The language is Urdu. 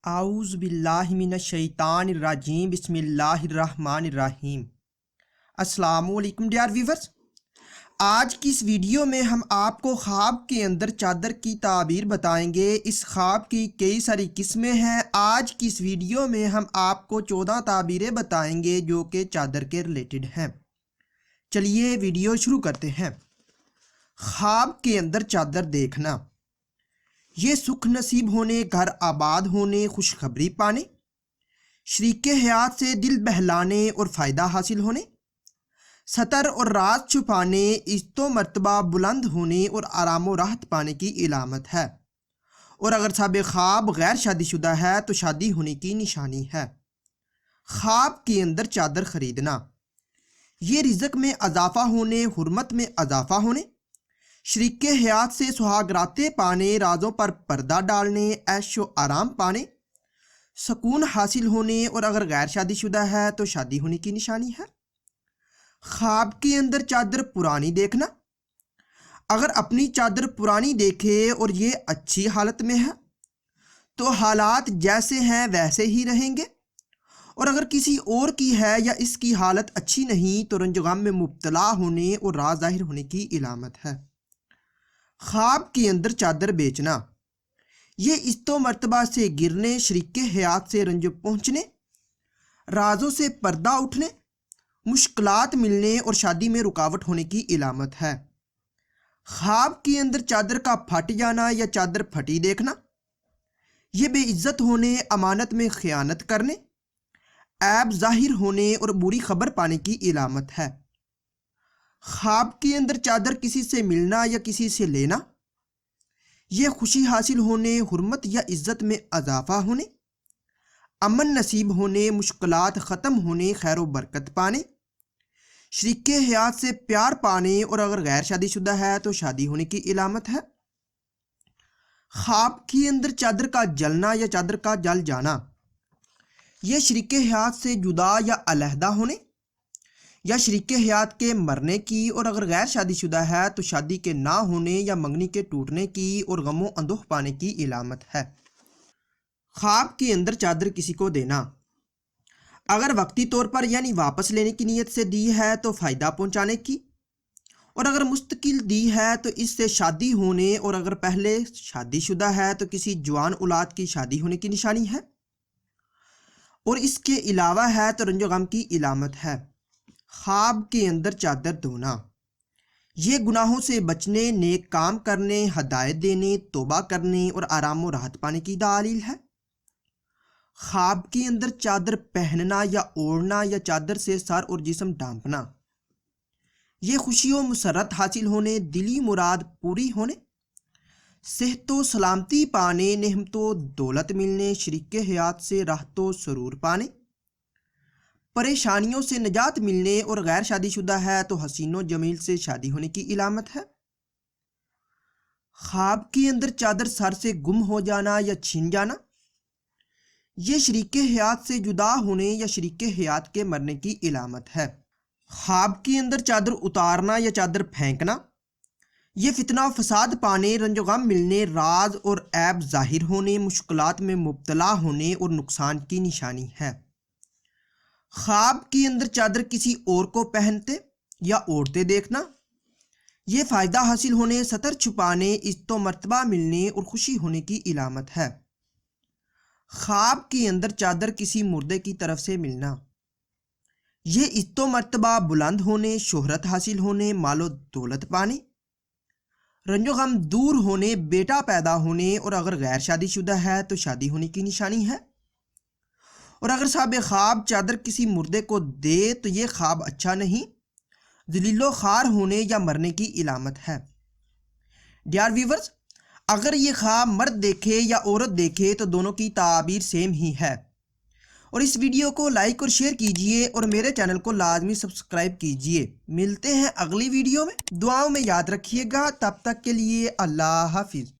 اعوذ باللہ من الشیطان الرجیم بسم اللہ الرحمن الرحیم۔ السلام علیکم ڈیئر ویورز، آج کی اس ویڈیو میں ہم آپ کو خواب کے اندر چادر کی تعبیر بتائیں گے۔ اس خواب کی کئی ساری قسمیں ہیں۔ آج کی اس ویڈیو میں ہم آپ کو 14 تعبیریں بتائیں گے جو کہ چادر کے ریلیٹڈ ہیں۔ چلیے ویڈیو شروع کرتے ہیں۔ خواب کے اندر چادر دیکھنا، یہ سکھ نصیب ہونے، گھر آباد ہونے، خوشخبری پانے، شریک حیات سے دل بہلانے اور فائدہ حاصل ہونے، ستر اور راز چھپانے، عزت و مرتبہ بلند ہونے اور آرام و راحت پانے کی علامت ہے۔ اور اگر صاحب خواب غیر شادی شدہ ہے تو شادی ہونے کی نشانی ہے۔ خواب کے اندر چادر خریدنا، یہ رزق میں اضافہ ہونے، حرمت میں اضافہ ہونے، شریک حیات سے سہاگراتیں پانے، رازوں پر پردہ ڈالنے، عیش و آرام پانے، سکون حاصل ہونے، اور اگر غیر شادی شدہ ہے تو شادی ہونے کی نشانی ہے۔ خواب کے اندر چادر پرانی دیکھنا، اگر اپنی چادر پرانی دیکھے اور یہ اچھی حالت میں ہے تو حالات جیسے ہیں ویسے ہی رہیں گے، اور اگر کسی اور کی ہے یا اس کی حالت اچھی نہیں تو رنج و غم میں مبتلا ہونے اور راز ظاہر ہونے کی علامت ہے۔ خواب کے اندر چادر بیچنا، یہ عزت و مرتبہ سے گرنے، شریک حیات سے رنج پہنچنے، رازوں سے پردہ اٹھنے، مشکلات ملنے اور شادی میں رکاوٹ ہونے کی علامت ہے۔ خواب کے اندر چادر کا پھٹ جانا یا چادر پھٹی دیکھنا، یہ بے عزت ہونے، امانت میں خیانت کرنے، عیب ظاہر ہونے اور بری خبر پانے کی علامت ہے۔ خواب کے اندر چادر کسی سے ملنا یا کسی سے لینا، یہ خوشی حاصل ہونے، حرمت یا عزت میں اضافہ ہونے، امن نصیب ہونے، مشکلات ختم ہونے، خیر و برکت پانے، شریک حیات سے پیار پانے، اور اگر غیر شادی شدہ ہے تو شادی ہونے کی علامت ہے۔ خواب کے اندر چادر کا جلنا یا چادر کا جل جانا، یہ شریک حیات سے جدا یا علیحدہ ہونے یا شریک حیات کے مرنے کی، اور اگر غیر شادی شدہ ہے تو شادی کے نہ ہونے یا منگنی کے ٹوٹنے کی اور غم و اندوہ پانے کی علامت ہے۔ خواب کے اندر چادر کسی کو دینا، اگر وقتی طور پر یعنی واپس لینے کی نیت سے دی ہے تو فائدہ پہنچانے کی، اور اگر مستقل دی ہے تو اس سے شادی ہونے، اور اگر پہلے شادی شدہ ہے تو کسی جوان اولاد کی شادی ہونے کی نشانی ہے، اور اس کے علاوہ ہے تو رنج و غم کی علامت ہے۔ خواب کے اندر چادر دھونا، یہ گناہوں سے بچنے، نیک کام کرنے، ہدایت دینے، توبہ کرنے اور آرام و راحت پانے کی دلیل ہے۔ خواب کے اندر چادر پہننا یا اوڑھنا یا چادر سے سر اور جسم ڈھانپنا، یہ خوشی و مسرت حاصل ہونے، دلی مراد پوری ہونے، صحت و سلامتی پانے، نعمت و دولت ملنے، شریک حیات سے راحت و سرور پانے، پریشانیوں سے نجات ملنے، اور غیر شادی شدہ ہے تو حسین و جمیل سے شادی ہونے کی علامت ہے۔ خواب کے اندر چادر سر سے گم ہو جانا یا چھن جانا، یہ شریک حیات سے جدا ہونے یا شریک حیات کے مرنے کی علامت ہے۔ خواب کے اندر چادر اتارنا یا چادر پھینکنا، یہ فتنہ و فساد پانے، رنج و غم ملنے، راز اور عیب ظاہر ہونے، مشکلات میں مبتلا ہونے اور نقصان کی نشانی ہے۔ خواب کے اندر چادر کسی اور کو پہنتے یا اوڑھتے دیکھنا، یہ فائدہ حاصل ہونے، ستر چھپانے، عزت و مرتبہ ملنے اور خوشی ہونے کی علامت ہے۔ خواب کے اندر چادر کسی مردے کی طرف سے ملنا، یہ عزت و مرتبہ بلند ہونے، شہرت حاصل ہونے، مال و دولت پانے، رنج و غم دور ہونے، بیٹا پیدا ہونے، اور اگر غیر شادی شدہ ہے تو شادی ہونے کی نشانی ہے۔ اور اگر صاحب خواب چادر کسی مردے کو دے تو یہ خواب اچھا نہیں، ذلیل و خوار ہونے یا مرنے کی علامت ہے۔ ڈیئر ویورز، اگر یہ خواب مرد دیکھے یا عورت دیکھے تو دونوں کی تعابیر سیم ہی ہے۔ اور اس ویڈیو کو لائک اور شیئر کیجئے اور میرے چینل کو لازمی سبسکرائب کیجئے۔ ملتے ہیں اگلی ویڈیو میں، دعاؤں میں یاد رکھیے گا۔ تب تک کے لیے اللہ حافظ۔